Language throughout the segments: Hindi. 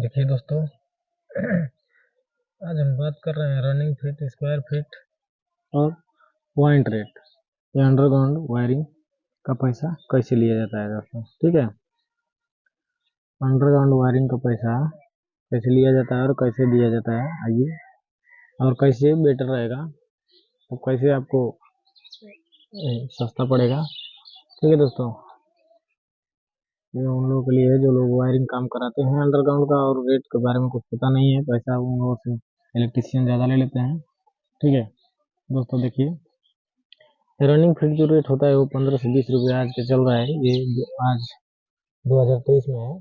देखिए दोस्तों, आज हम बात कर रहे हैं रनिंग फीट, स्क्वायर फीट और पॉइंट रेट। ये अंडरग्राउंड वायरिंग का पैसा कैसे लिया जाता है दोस्तों। ठीक है, अंडरग्राउंड वायरिंग का पैसा कैसे लिया जाता है और कैसे दिया जाता है, आइए, और कैसे बेटर रहेगा तो कैसे आपको सस्ता पड़ेगा। ठीक है दोस्तों, ये उन लोगों के लिए है जो लोग वायरिंग काम कराते हैं अंडरग्राउंड का और रेट के बारे में कुछ पता नहीं है, पैसा उन लोगों से इलेक्ट्रीशियन ज़्यादा ले लेते हैं। ठीक है दोस्तों, देखिए रनिंग फीट जो रेट होता है वो 15 से 20 रुपये आज के चल रहा है। ये आज 2023 में है।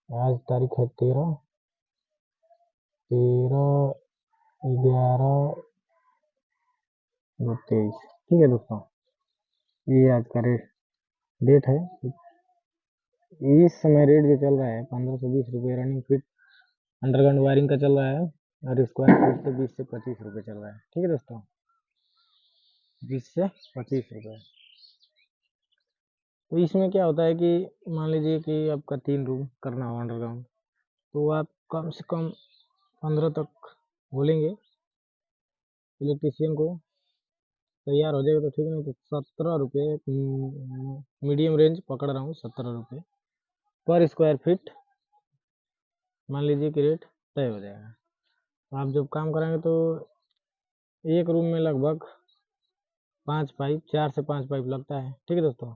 आज तारीख है 13/11/2023। ठीक है दोस्तों, ये आज का डेट है। इस समय रेट जो चल रहा है 15 से 20 रुपये रनिंग फीट अंडरग्राउंड वायरिंग का चल रहा है, और स्क्वायर फीट से 20 से 25 रुपये चल रहा है। ठीक है दोस्तों, 20 से 25 रुपये। तो इसमें क्या होता है कि मान लीजिए कि आपका 3 रूम करना हो अंडरग्राउंड, तो आप कम से कम 15 तक बोलेंगे इलेक्ट्रीशियन को, तैयार हो जाएगा तो ठीक, नहीं तो 17 रुपये मीडियम रेंज पकड़ रहा हूँ, 17 रुपये पर स्क्वायर फीट मान लीजिए कि रेट तय हो जाएगा। तो आप जब काम कराएंगे तो एक रूम में लगभग 5 पाइप, 4 से 5 पाइप लगता है। ठीक है दोस्तों,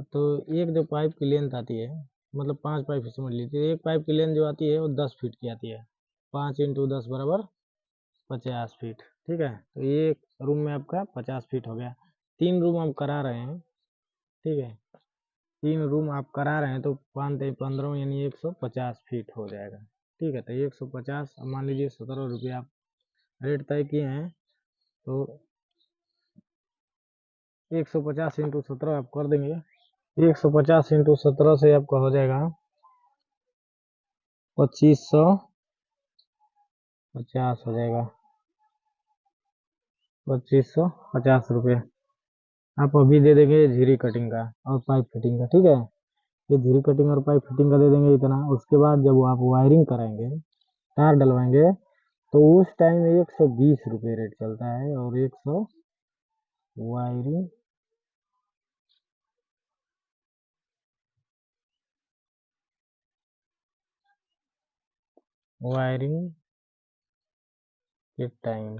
तो एक जो पाइप की लेंथ आती है, मतलब 5 पाइप समझ लीजिए, एक पाइप की लेंथ जो आती है वो 10 फीट की आती है। 5 × 10 बराबर 50 फीट। ठीक है, तो एक रूम में आपका 50 फीट हो गया। 3 रूम आप करा रहे हैं, ठीक है, 3 रूम आप करा रहे हैं तो 5 × 15 यानी 150 फीट हो जाएगा। ठीक है, तो 150 मान लीजिए 17 रुपये आप रेट तय किए हैं, तो 150 × 17 आप कर देंगे। 150 × 17 से आपका हो जाएगा 2550 हो जाएगा, 2550 रुपये आप अभी दे देंगे झिरी कटिंग का और पाइप फिटिंग का। ठीक है, ये झिरी कटिंग और पाइप फिटिंग का दे देंगे इतना। उसके बाद जब आप वायरिंग कराएंगे, तार डलवाएंगे, तो उस टाइम 120 रुपये रेट चलता है। और 100 वायरिंग वायरिंग के टाइम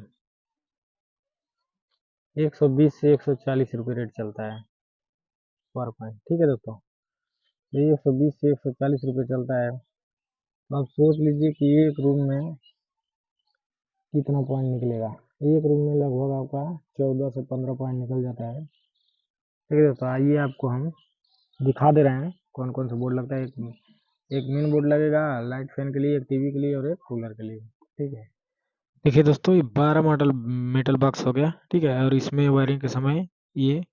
120 से 140 रुपये रेट चलता है पर पॉइंट। ठीक है दोस्तों, ये 120 से 140 रुपये चलता है। तो आप सोच लीजिए कि एक रूम में कितना पॉइंट निकलेगा। एक रूम में लगभग आपका 14 से 15 पॉइंट निकल जाता है। ठीक है, तो आइए आपको हम दिखा दे रहे हैं कौन कौन सा बोर्ड लगता है। एक मेन बोर्ड लगेगा लाइट फैन के लिए, एक टीवी के लिए और एक कूलर के लिए। ठीक है, देखिए दोस्तों, ये 12 मॉडल मेटल बॉक्स हो गया। ठीक है, और इसमें वायरिंग के समय ये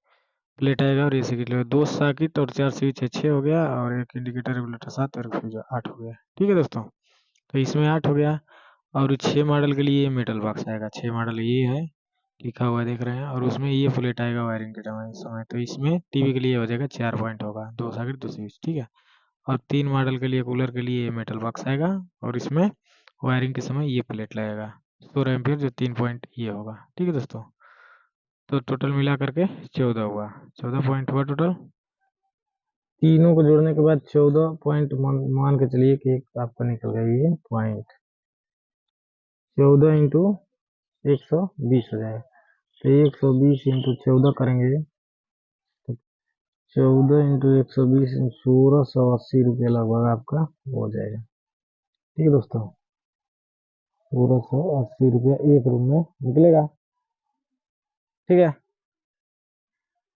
प्लेट आएगा और एसी के लिए 2 सर्किट और 4 स्विच है, 6 हो गया, और एक इंडिकेटर रेगुलेटर 7 और फ्यूज 8 हो गया। ठीक है दोस्तों, तो इसमें 8 हो गया। और 6 मॉडल के लिए मेटल बॉक्स आएगा, 6 मॉडल ये है लिखा हुआ देख रहे हैं, और उसमें ये प्लेट आएगा वायरिंग के समय। तो इसमें टीवी के लिए हो जाएगा 4 पॉइंट होगा, 2 सर्किट 2 स्विच। ठीक है, और 3 मॉडल के लिए कूलर के लिए मेटल बॉक्स आएगा, और इसमें वायरिंग के समय ये प्लेट लगेगा 16 एम्पियर, जो 3 पॉइंट ये होगा। ठीक है दोस्तों, तो टोटल मिला करके 14 हुआ, 14 पॉइंट हुआ टोटल। तीनों को जोड़ने के बाद 14 पॉइंट मान के चलिए कि एक आपका निकल गया ये पॉइंट। 14 इंटू 120 हो जाएगा, तो 120 इंटू 14 करेंगे तो 14 इंटू 120 1680 रुपये लगभग आपका हो जाएगा। ठीक है दोस्तों, 1680 रुपया एक रूम में निकलेगा। ठीक है,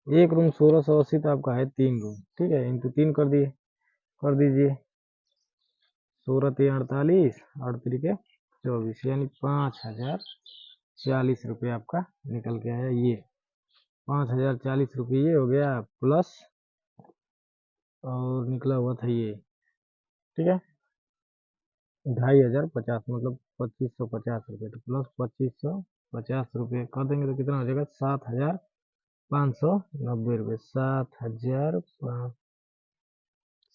एक रूम 1680 तो आपका है 3 रूम। ठीक है, इंटू 3 कर दीजिए, 16×3 = 48, 8×3 = 24, यानी 5040 रुपये आपका निकल के आया। ये 5040 रुपये ये हो गया, प्लस और निकला हुआ था ये। ठीक है, 2550 मतलब 2550 रुपये, तो प्लस 2550 रुपये कर देंगे तो कितना हो जाएगा, 7590 रुपये।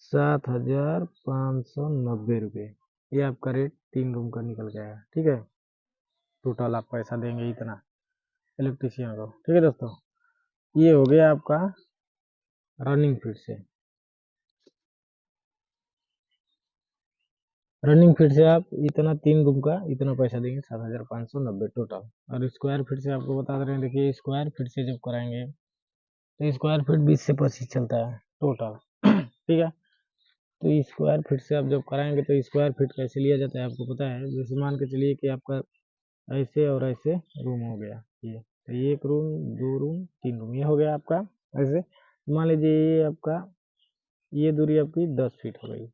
7,590 रुपये। ये आपका रेट 3 रूम का निकल गया है। ठीक है, टोटल आप पैसा देंगे इतना इलेक्ट्रिशियन को। ठीक है दोस्तों, ये हो गया आपका रनिंग फीट से। रनिंग फीट से आप इतना 3 रूम का इतना पैसा देंगे 7,590 टोटल। और स्क्वायर फीट से आपको बता दे रहे हैं, देखिए स्क्वायर फीट से जब कराएंगे तो स्क्वायर फीट 20 से 25 चलता है टोटल। ठीक है, तो स्क्वायर फीट से आप जब कराएंगे तो स्क्वायर फीट कैसे लिया जाता है आपको पता है। जैसे मान के चलिए कि आपका ऐसे और ऐसे रूम हो गया, ये तो 1 रूम 2 रूम 3 रूम ये हो गया आपका ऐसे। मान लीजिए ये आपका ये दूरी आपकी 10 फीट हो गई,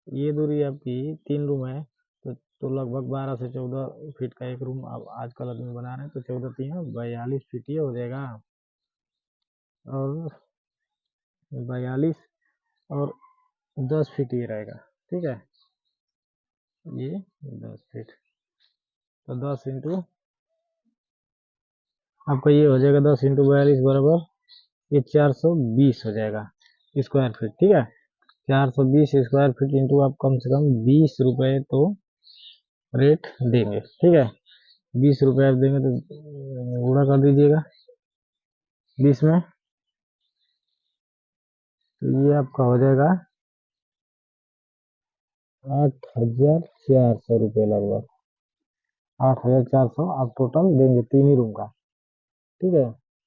ये दूरी आपकी 3 रूम है, तो लगभग 12 से 14 फीट का एक रूम अब आजकल आदमी बना रहे हैं, तो 14×3 42 फीट ये हो जाएगा। और 42 और 10 फीट ये रहेगा। ठीक है, ये 10 फीट, तो 10 आपका ये हो जाएगा 10×42 बराबर ये 420 हो जाएगा स्क्वायर फीट। ठीक है, 420 स्क्वायर फीट इंटू आप कम से कम 20 रुपये तो रेट देंगे। ठीक है, 20 रुपये आप देंगे तो गुणा कर दीजिएगा 20 में, तो ये आपका हो जाएगा 8,400 रुपये लगभग। 8,400 आप टोटल देंगे 3 ही रूम का। ठीक है,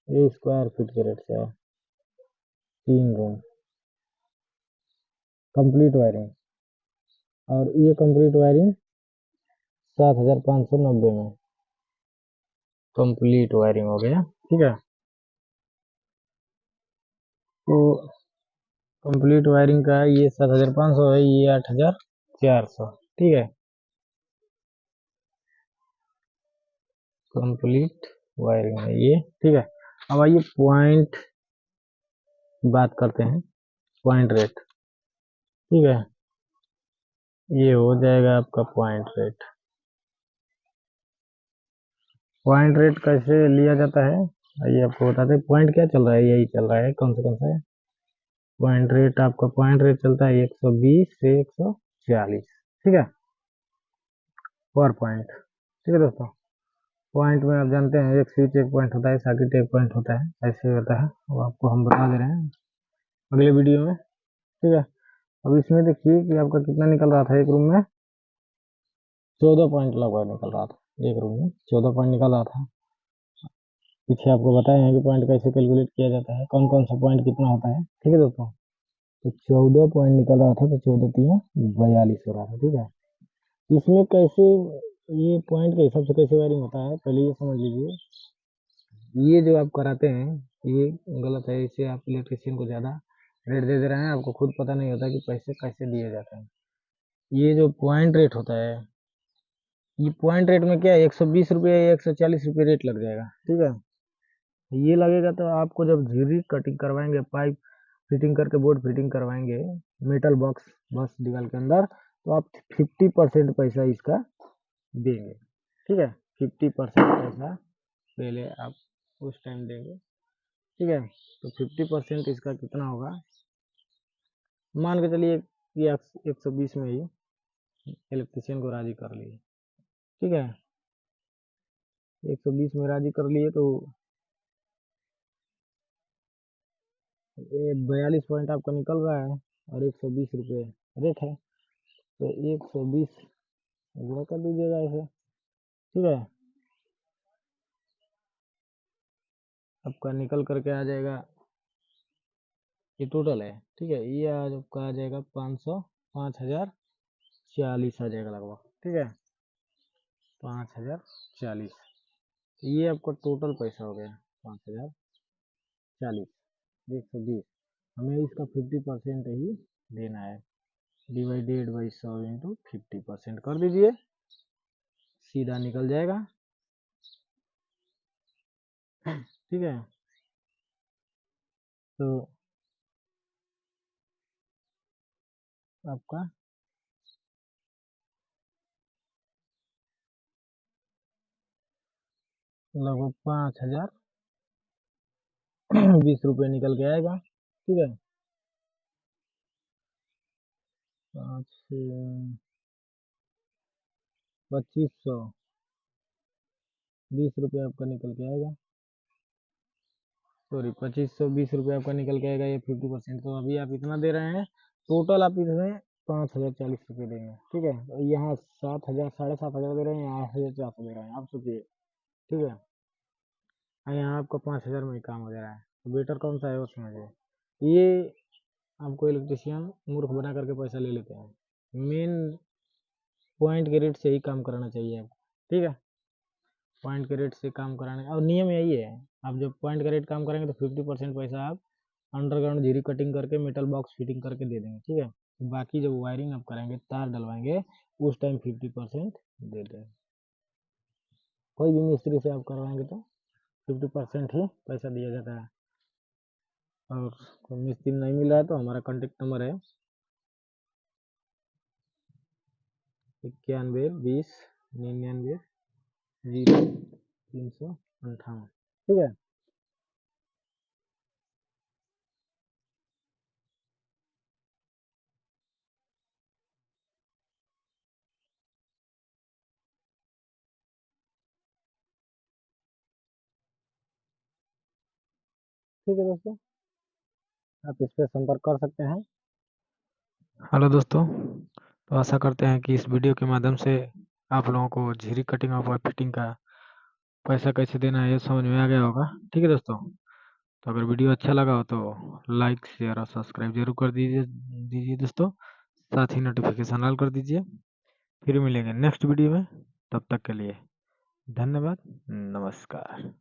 ये स्क्वायर फीट के रेट से है 3 रूम कंप्लीट वायरिंग। और ये कंप्लीट वायरिंग 7,590 में कंप्लीट वायरिंग हो गया। ठीक है, तो कंप्लीट वायरिंग का ये 7,500 है, ये 8,400। ठीक है, कंप्लीट वायरिंग है ये। ठीक है, अब आइए पॉइंट बात करते हैं, पॉइंट रेट। ठीक है, ये हो जाएगा आपका पॉइंट रेट। पॉइंट रेट कैसे लिया जाता है आइए आपको बताते हैं। पॉइंट क्या चल रहा है, यही चल रहा है, कौन सा है पॉइंट रेट। आपका पॉइंट रेट चलता है 120 से 140। ठीक है, पर पॉइंट। ठीक है दोस्तों, पॉइंट में आप जानते हैं एक स्विच एक पॉइंट होता है, सर्किट एक पॉइंट होता है, ऐसे होता है, वो आपको हम बता दे रहे हैं अगले वीडियो में। ठीक है, अब इसमें देखिए कि आपका कितना निकल रहा था एक रूम में, 14 पॉइंट लगभग निकल रहा था। एक रूम में 14 पॉइंट निकल रहा था। पीछे आपको बताए हैं कि पॉइंट कैसे कैलकुलेट किया जाता है, कौन कौन सा पॉइंट कितना होता है। ठीक है दोस्तों, तो 14 पॉइंट निकल रहा था, तो 14×3 42 हो रहा था। ठीक है, इसमें कैसे ये पॉइंट के हिसाब से कैसे वायरिंग होता है पहले ये समझ लीजिए। ये जो आप कराते हैं ये गलत है, इससे आप इलेक्ट्रिशियन को ज़्यादा रेट दे दे रहे हैं, आपको खुद पता नहीं होता कि पैसे कैसे दिए जाते हैं। ये जो पॉइंट रेट होता है, ये पॉइंट रेट में क्या है 120 रुपये या 140 रुपये रेट लग जाएगा। ठीक है, ये लगेगा तो आपको जब झिरी कटिंग करवाएंगे, पाइप फिटिंग करके बोर्ड फिटिंग करवाएंगे मेटल बॉक्स बस दीवार के अंदर, तो आप 50% पैसा इसका देंगे। ठीक है, 50% पैसा पहले आप उस टाइम देंगे। ठीक है, तो 50% इसका कितना होगा, मान के चलिए कि 120 में ही इलेक्ट्रिशियन को राजी कर लिए। ठीक है, 120 में राजी कर लिए तो 42 पॉइंट आपका निकल रहा है और 120 रुपये रेट है, तो 120 गुणा कर दीजिएगा ऐसे। ठीक है, आपका निकल करके आ जाएगा, ये टोटल है। ठीक है, ये आज आपका आ जाएगा 5,040 आ जाएगा लगभग। ठीक है, 5,040, तो ये आपका टोटल पैसा हो गया 5,040। 120 हमें इसका 50% ही देना है, डिवाइडेड बाई 100 × 50% कर दीजिए, सीधा निकल जाएगा। ठीक है, तो आपका लगभग 5,020 रुपये निकल के आएगा। ठीक है, 5 से 2520 रुपये आपका निकल के आएगा। सॉरी 2520 रुपये आपका निकल के आएगा, ये 50%। तो अभी आप इतना दे रहे हैं, टोटल आप इसमें 5040 रुपये देंगे। ठीक है, तो यहाँ 7000 7500 दे रहे हैं, यहाँ 8400 दे रहे हैं, आप सोचिए। ठीक है, और यहाँ आपका 5000 में ही काम हो जा रहा है, तो बेटर कौन सा है वो समझिए। ये आपको इलेक्ट्रिशियन मूर्ख बना करके पैसा ले लेते हैं। मेन पॉइंट के रेट से ही काम कराना चाहिए आपको। ठीक है, पॉइंट के रेट से काम कराने, और नियम यही है, आप जब पॉइंट का रेट काम करेंगे तो 50% पैसा आप अंडरग्राउंड जीरी कटिंग करके मेटल बॉक्स फिटिंग करके दे देंगे। ठीक है, बाकी जब वायरिंग आप करेंगे, तार डलवाएंगे, उस टाइम 50% दे देंगे। कोई भी मिस्त्री से आप करवाएंगे तो 50% ही पैसा दिया जाता है। और कोई मिस्त्री नहीं मिल रहा है तो हमारा कॉन्टेक्ट नंबर है 9120990358। ठीक है, ठीक है दोस्तों, आप इस पर संपर्क कर सकते हैं। हेलो दोस्तों, तो आशा करते हैं कि इस वीडियो के माध्यम से आप लोगों को झिरी कटिंग और वायर फिटिंग का पैसा कैसे देना है ये समझ में आ गया होगा। ठीक है दोस्तों, तो अगर वीडियो अच्छा लगा हो तो लाइक शेयर और सब्सक्राइब जरूर कर दीजिए दोस्तों, साथ ही नोटिफिकेशन ऑल कर दीजिए। फिर मिलेंगे नेक्स्ट वीडियो में, तब तक के लिए धन्यवाद, नमस्कार।